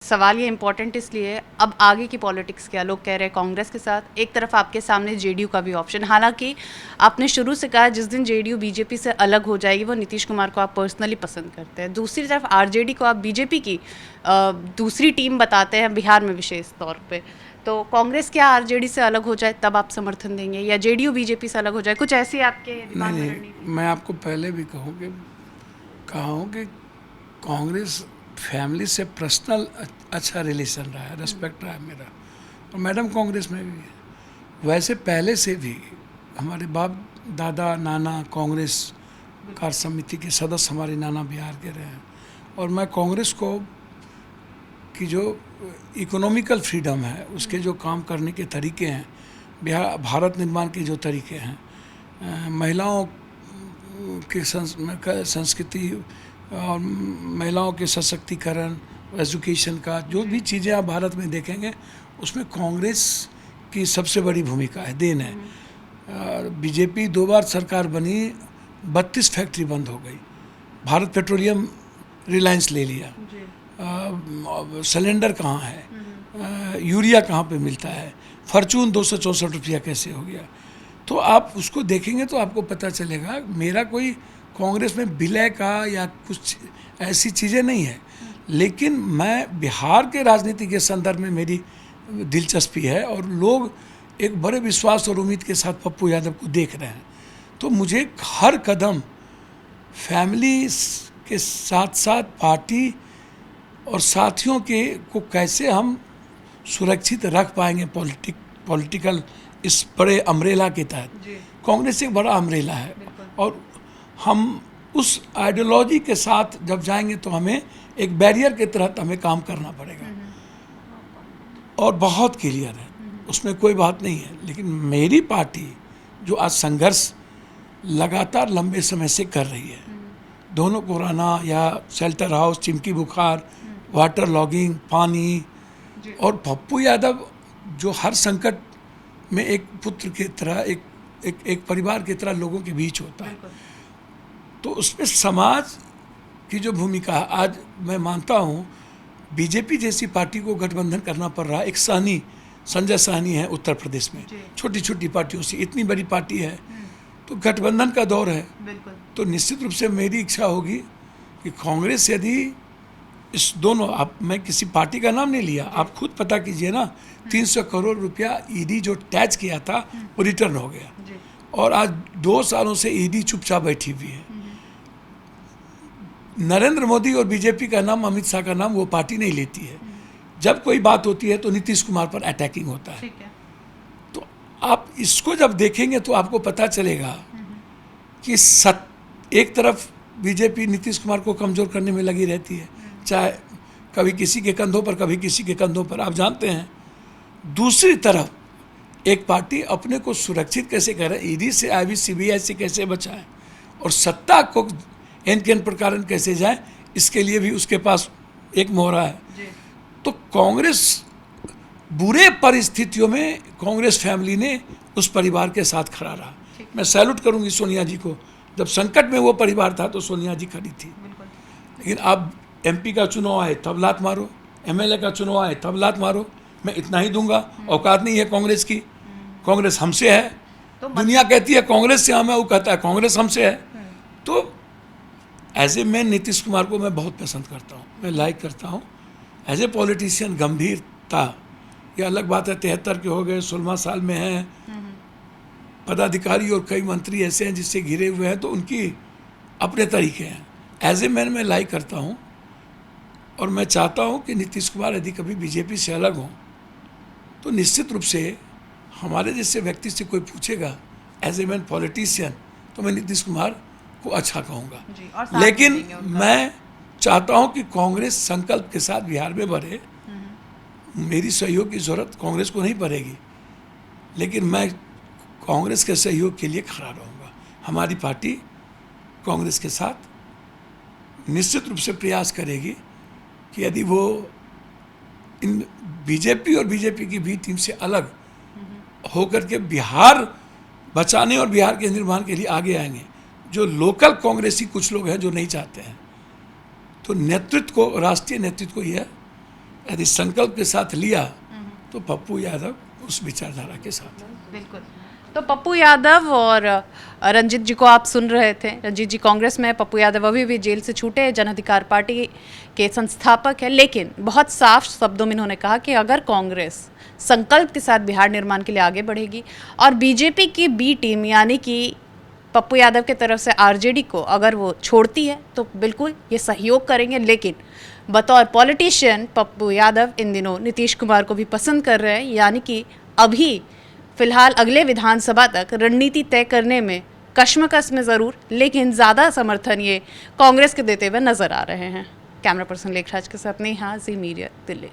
सवाल ये इम्पोर्टेंट इसलिए है, अब आगे की पॉलिटिक्स क्या, लोग कह रहे हैं कांग्रेस के साथ, एक तरफ आपके सामने जेडीयू का भी ऑप्शन। हालांकि आपने शुरू से कहा जिस दिन जेडीयू बीजेपी से अलग हो जाएगी वो नीतीश कुमार को आप पर्सनली पसंद करते हैं, दूसरी तरफ आरजेडी को आप बीजेपी की दूसरी टीम बताते हैं बिहार में विशेष तौर पे। तो कांग्रेस क्या आरजेडी से अलग हो जाए तब आप समर्थन देंगे, या जेडीयू बीजेपी से अलग हो जाए, कुछ ऐसी आपके दिमाग में रणनीति? मैं आपको पहले भी कहा हूँ कि कांग्रेस फैमिली से पर्सनल अच्छा रिलेशन रहा है, रेस्पेक्ट रहा है मेरा, और मैडम कांग्रेस में भी है। वैसे पहले से भी हमारे बाप दादा नाना कांग्रेस कार्य समिति के सदस्य हमारे नाना बिहार के रहे हैं, और मैं कांग्रेस को की जो इकोनॉमिकल फ्रीडम है, उसके जो काम करने के तरीके हैं, भारत निर्माण के जो तरीके हैं, महिलाओं की संस्कृति और महिलाओं के सशक्तिकरण, एजुकेशन का जो भी चीज़ें आप भारत में देखेंगे उसमें कांग्रेस की सबसे बड़ी भूमिका है, देन है। और बीजेपी 2 बार सरकार बनी, 32 फैक्ट्री बंद हो गई, भारत पेट्रोलियम रिलायंस ले लिया, सिलेंडर कहाँ है, यूरिया कहाँ पे मिलता है, फॉर्चून 264 रुपया कैसे हो गया। तो आप उसको देखेंगे तो आपको पता चलेगा मेरा कोई कांग्रेस में विलय का या कुछ ऐसी चीज़ें नहीं है, लेकिन मैं बिहार के राजनीति के संदर्भ में मेरी दिलचस्पी है, और लोग एक बड़े विश्वास और उम्मीद के साथ पप्पू यादव को देख रहे हैं। तो मुझे हर कदम फैमिली के साथ साथ पार्टी और साथियों के को कैसे हम सुरक्षित रख पाएंगे पॉलिटिकल इस बड़े अम्ब्रेला के तहत। कांग्रेस एक बड़ा अम्ब्रेला है, और हम उस आइडियोलॉजी के साथ जब जाएंगे तो हमें एक बैरियर के तहत हमें काम करना पड़ेगा, और बहुत क्लियर है, उसमें कोई बात नहीं है। लेकिन मेरी पार्टी जो आज संघर्ष लगातार लंबे समय से कर रही है, दोनों कोरोना या शेल्टर हाउस, चिमकी बुखार, वाटर लॉगिंग, पानी, और पप्पू यादव जो हर संकट में एक पुत्र की तरह, एक परिवार की तरह लोगों के बीच होता है, तो उसमें समाज की जो भूमिका है, आज मैं मानता हूँ बीजेपी जैसी पार्टी को गठबंधन करना पड़ रहा है। एक सहनी, संजय सहनी है उत्तर प्रदेश में, छोटी छोटी पार्टियों से इतनी बड़ी पार्टी है, तो गठबंधन का दौर है। तो निश्चित रूप से मेरी इच्छा होगी कि कांग्रेस यदि इस दोनों, आप, मैं किसी पार्टी का नाम नहीं लिया, आप खुद पता कीजिए ना, 300 करोड़ रुपया ईडी जो टैक्स किया था वो रिटर्न हो गया, और आज 2 सालों से ईडी चुपचाप बैठी हुई है। नरेंद्र मोदी और बीजेपी का नाम, अमित शाह का नाम वो पार्टी नहीं लेती है। जब कोई बात होती है तो नीतीश कुमार पर अटैकिंग होता है। तो आप इसको जब देखेंगे तो आपको पता चलेगा कि एक तरफ बीजेपी नीतीश कुमार को कमज़ोर करने में लगी रहती है, चाहे कभी किसी के कंधों पर, कभी किसी के कंधों पर, आप जानते हैं। दूसरी तरफ एक पार्टी अपने को सुरक्षित कैसे करे, ईडी से, आईबी, सीबीआई से कैसे बचाए, और सत्ता को एन के एन प्रकार कैसे जाए, इसके लिए भी उसके पास एक मोहरा है। तो कांग्रेस बुरे परिस्थितियों में कांग्रेस फैमिली ने उस परिवार के साथ खड़ा रहा। मैं सैल्यूट करूंगी सोनिया जी को, जब संकट में वो परिवार था तो सोनिया जी खड़ी थी। लेकिन अब एमपी का चुनाव आए तब लात मारो, एमएलए का चुनाव आए तब लात मारो, मैं इतना ही दूंगा, औकात नहीं है कांग्रेस की। कांग्रेस हमसे है, दुनिया कहती है कांग्रेस से हम है, वो कहता है कांग्रेस हमसे है। तो as a man Nitish Kumar को मैं बहुत पसंद करता हूँ, मैं लाइक करता हूँ। एज ए पॉलिटिशियन गंभीरता, ये अलग बात है, 73 के हो गए, 16 साल में हैं, पदाधिकारी और कई मंत्री ऐसे हैं जिससे घिरे हुए हैं, तो उनकी अपने तरीके हैं। एज ए मैन मैं लाइक करता हूँ, और मैं चाहता हूँ कि नीतीश कुमार यदि कभी बीजेपी से अलग हों तो निश्चित रूप से हमारे जैसे व्यक्ति से कोई पूछेगा एज ए मैन पॉलिटिशियन, तो मैं नीतीश कुमार को अच्छा कहूँगा। लेकिन मैं चाहता हूँ कि कांग्रेस संकल्प के साथ बिहार में बढ़े। मेरी सहयोग की ज़रूरत कांग्रेस को नहीं पड़ेगी, लेकिन मैं कांग्रेस के सहयोग के लिए खड़ा रहूँगा। हमारी पार्टी कांग्रेस के साथ निश्चित रूप से प्रयास करेगी कि यदि वो इन बीजेपी और बीजेपी की बी टीम से अलग होकर के बिहार बचाने और बिहार के निर्माण के लिए आगे आएंगे। जो लोकल कांग्रेसी कुछ लोग हैं जो नहीं चाहते हैं, तो नेतृत्व को, राष्ट्रीय नेतृत्व को यह यदि संकल्प के साथ लिया तो पप्पू यादव उस विचारधारा के साथ। बिल्कुल। तो पप्पू यादव और रंजीत जी को आप सुन रहे थे। रंजीत जी कांग्रेस में है, पप्पू यादव अभी भी जेल से छूटे हैं, जन अधिकार पार्टी के संस्थापक है, लेकिन बहुत साफ शब्दों में उन्होंने कहा कि अगर कांग्रेस संकल्प के साथ बिहार निर्माण के लिए आगे बढ़ेगी और बीजेपी की बी टीम यानी कि पप्पू यादव के तरफ से आरजेडी को अगर वो छोड़ती है तो बिल्कुल ये सहयोग करेंगे। लेकिन बतौर पॉलिटिशियन पप्पू यादव इन दिनों नीतीश कुमार को भी पसंद कर रहे हैं, यानी कि अभी फिलहाल अगले विधानसभा तक रणनीति तय करने में कश्मकश में ज़रूर, लेकिन ज़्यादा समर्थन ये कांग्रेस के देते हुए नजर आ रहे हैं। कैमरा पर्सन लेखराज के साथ नेहा, जी मीडिया, दिल्ली।